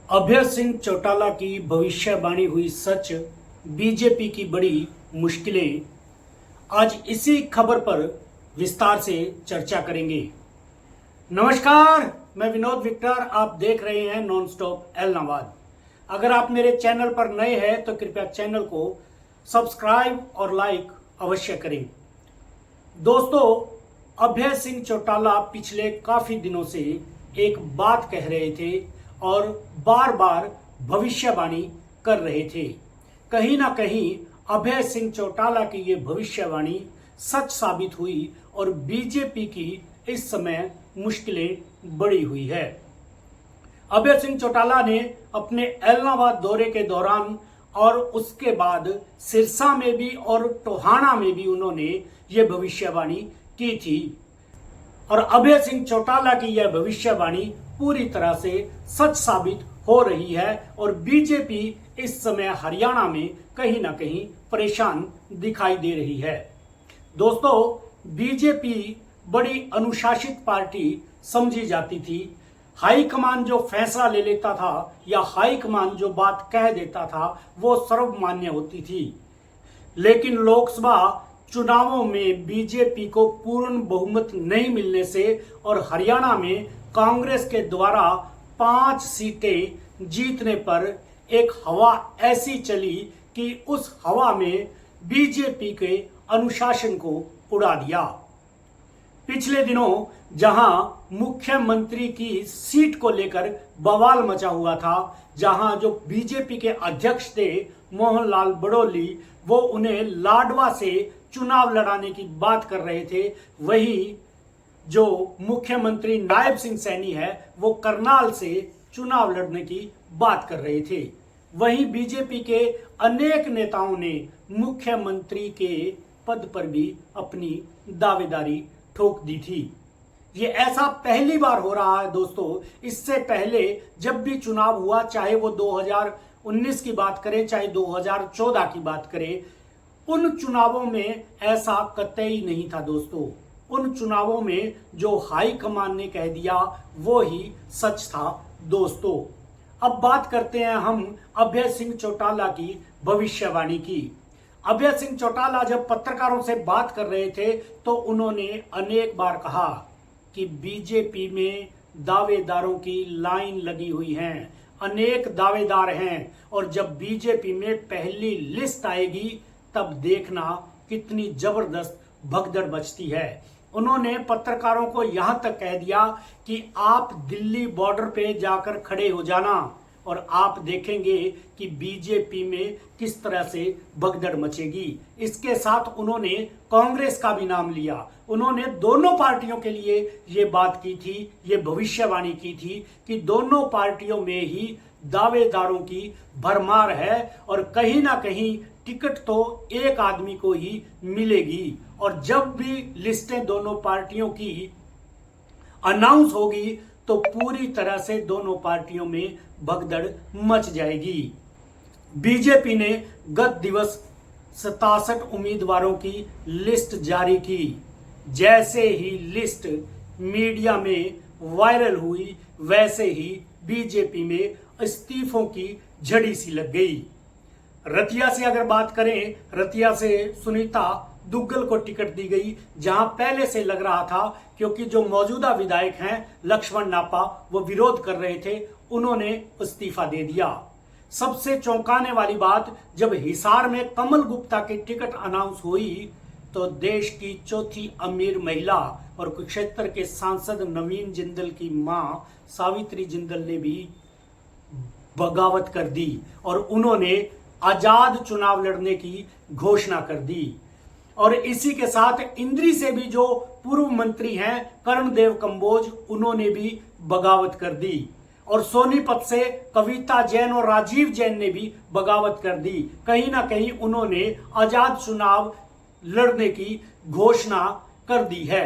अभय सिंह चौटाला की भविष्यवाणी हुई सच, बीजेपी की बड़ी मुश्किलें। आज इसी खबर पर विस्तार से चर्चा करेंगे। नमस्कार, मैं विनोद विक्टर, आप देख रहे हैं नॉन स्टॉप एलनाबाद। अगर आप मेरे चैनल पर नए हैं तो कृपया चैनल को सब्सक्राइब और लाइक अवश्य करें। दोस्तों, अभय सिंह चौटाला पिछले काफी दिनों से एक बात कह रहे थे और बार बार भविष्यवाणी कर रहे थे। कहीं ना कहीं अभय सिंह चौटाला की ये भविष्यवाणी सच साबित हुई और बीजेपी की इस समय मुश्किलें बढ़ी हुई है। अभय सिंह चौटाला ने अपने एलनाबाद दौरे के दौरान और उसके बाद सिरसा में भी और टोहाना में भी उन्होंने ये भविष्यवाणी की थी और अभय सिंह चौटाला की यह भविष्यवाणी पूरी तरह से सच साबित हो रही है और बीजेपी इस समय हरियाणा में कहीं ना कहीं परेशान दिखाई दे रही है। दोस्तों, बीजेपी बड़ी अनुशासित पार्टी समझी जाती थी। हाईकमान जो फैसला ले लेता था या हाईकमान जो बात कह देता था वो सर्वमान्य होती थी। लेकिन लोकसभा चुनावों में बीजेपी को पूर्ण बहुमत नहीं मिलने से और हरियाणा में कांग्रेस के द्वारा 5 सीटें जीतने पर एक हवा ऐसी चली कि उस हवा में बीजेपी के अनुशासन को उड़ा दिया। पिछले दिनों जहां मुख्यमंत्री की सीट को लेकर बवाल मचा हुआ था, जहां जो बीजेपी के अध्यक्ष थे मोहनलाल बड़ौली, वो उन्हें लाडवा से चुनाव लड़ाने की बात कर रहे थे, वही जो मुख्यमंत्री नायब सिंह सैनी है वो करनाल से चुनाव लड़ने की बात कर रहे थे। वहीं बीजेपी के अनेक नेताओं ने मुख्यमंत्री के पद पर भी अपनी दावेदारी ठोक दी थी। ये ऐसा पहली बार हो रहा है दोस्तों। इससे पहले जब भी चुनाव हुआ, चाहे वो 2019 की बात करें चाहे 2014 की बात करें, उन चुनावों में ऐसा कतई नहीं था दोस्तों। उन चुनावों में जो हाई कमान ने कह दिया वो ही सच था दोस्तों। अब बात करते हैं हम अभय सिंह चौटाला की भविष्यवाणी की। अभय सिंह चौटाला जब पत्रकारों से बात कर रहे थे तो उन्होंने अनेक बार कहा कि बीजेपी में दावेदारों की लाइन लगी हुई है, अनेक दावेदार हैं और जब बीजेपी में पहली लिस्ट आएगी तब देखना कितनी जबरदस्त भगदड़ मचती है। उन्होंने पत्रकारों को यहां तक कह दिया कि आप दिल्ली बॉर्डर पे जाकर खड़े हो जाना और आप देखेंगे कि बीजेपी में किस तरह से भगदड़ मचेगी। इसके साथ उन्होंने कांग्रेस का भी नाम लिया। उन्होंने दोनों पार्टियों के लिए ये बात की थी, ये भविष्यवाणी की थी कि दोनों पार्टियों में ही दावेदारों की भरमार है और कहीं ना कहीं टिकट तो एक आदमी को ही मिलेगी और जब भी लिस्टें दोनों पार्टियों की अनाउंस होगी तो पूरी तरह से दोनों पार्टियों में भगदड़ मच जाएगी। बीजेपी ने गत दिवस 67 उम्मीदवारों की लिस्ट जारी की। जैसे ही लिस्ट मीडिया में वायरल हुई वैसे ही बीजेपी में इस्तीफों की झड़ी सी लग गई। रतिया से अगर बात करें, रतिया से सुनीता दुग्गल को टिकट दी गई, जहां पहले से लग रहा था क्योंकि जो मौजूदा विधायक हैं लक्ष्मण नापा वो विरोध कर रहे थे, उन्होंने इस्तीफा दे दिया। सबसे चौंकाने वाली बात, जब हिसार में कमल गुप्ता की टिकट अनाउंस हुई तो देश की चौथी अमीर महिला और कुरुक्षेत्र के सांसद नवीन जिंदल की मां सावित्री जिंदल ने भी बगावत कर दी और उन्होंने आजाद चुनाव लड़ने की घोषणा कर दी। और इसी के साथ इंद्री से भी जो पूर्व मंत्री हैं कर्णदेव कंबोज, उन्होंने भी बगावत कर दी और सोनीपत से कविता जैन और राजीव जैन ने भी बगावत कर दी। कहीं ना कहीं उन्होंने आजाद चुनाव लड़ने की घोषणा कर दी है।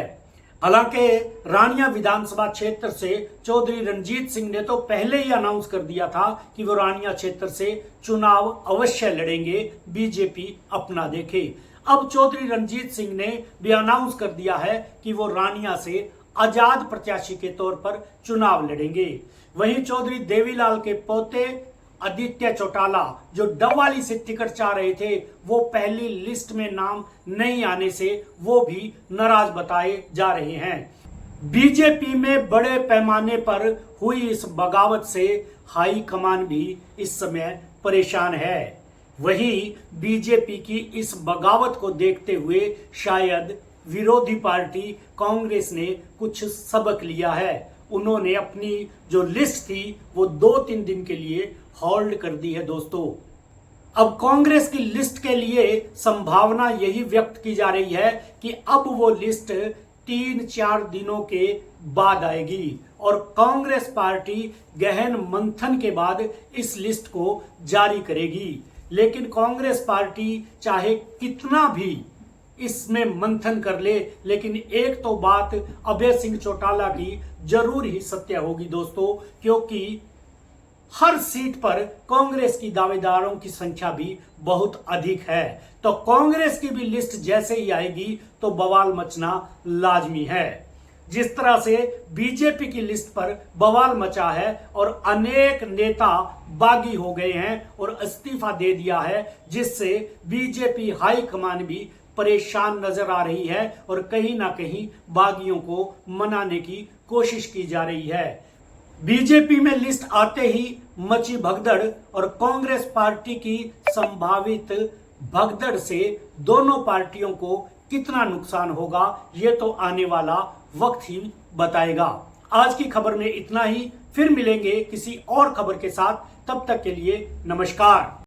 हालांकि रानिया विधानसभा क्षेत्र से चौधरी रंजीत सिंह ने तो पहले ही अनाउंस कर दिया था कि वो रानिया क्षेत्र से चुनाव अवश्य लड़ेंगे, बीजेपी अपना देखे। अब चौधरी रंजीत सिंह ने भी अनाउंस कर दिया है कि वो रानिया से आजाद प्रत्याशी के तौर पर चुनाव लड़ेंगे। वहीं चौधरी देवीलाल के पोते आदित्य चौटाला जो डबवाली से टिकट चाह रहे थे, वो पहली लिस्ट में नाम नहीं आने से वो भी नाराज बताए जा रहे हैं। बीजेपी में बड़े पैमाने पर हुई इस बगावत से हाई कमान भी इस समय परेशान है। वहीं बीजेपी की इस बगावत को देखते हुए शायद विरोधी पार्टी कांग्रेस ने कुछ सबक लिया है। उन्होंने अपनी जो लिस्ट थी वो 2-3 दिन के लिए होल्ड कर दी है दोस्तों। अब कांग्रेस की लिस्ट के लिए संभावना यही व्यक्त की जा रही है कि अब वो लिस्ट 3-4 दिनों के बाद आएगी और कांग्रेस पार्टी गहन मंथन के बाद इस लिस्ट को जारी करेगी। लेकिन कांग्रेस पार्टी चाहे कितना भी इसमें मंथन कर ले, लेकिन एक तो बात अभय सिंह चौटाला की जरूर ही सत्य होगी दोस्तों, क्योंकि हर सीट पर कांग्रेस की दावेदारों की संख्या भी बहुत अधिक है। तो कांग्रेस की भी लिस्ट जैसे ही आएगी तो बवाल मचना लाजमी है। जिस तरह से बीजेपी की लिस्ट पर बवाल मचा है और अनेक नेता बागी हो गए हैं और इस्तीफा दे दिया है, जिससे बीजेपी हाईकमान भी परेशान नजर आ रही है और कहीं ना कहीं बागियों को मनाने की कोशिश की जा रही है। बीजेपी में लिस्ट आते ही मची भगदड़ और कांग्रेस पार्टी की संभावित भगदड़ से दोनों पार्टियों को कितना नुकसान होगा, ये तो आने वाला वक्त ही बताएगा। आज की खबर में इतना ही, फिर मिलेंगे किसी और खबर के साथ। तब तक के लिए नमस्कार।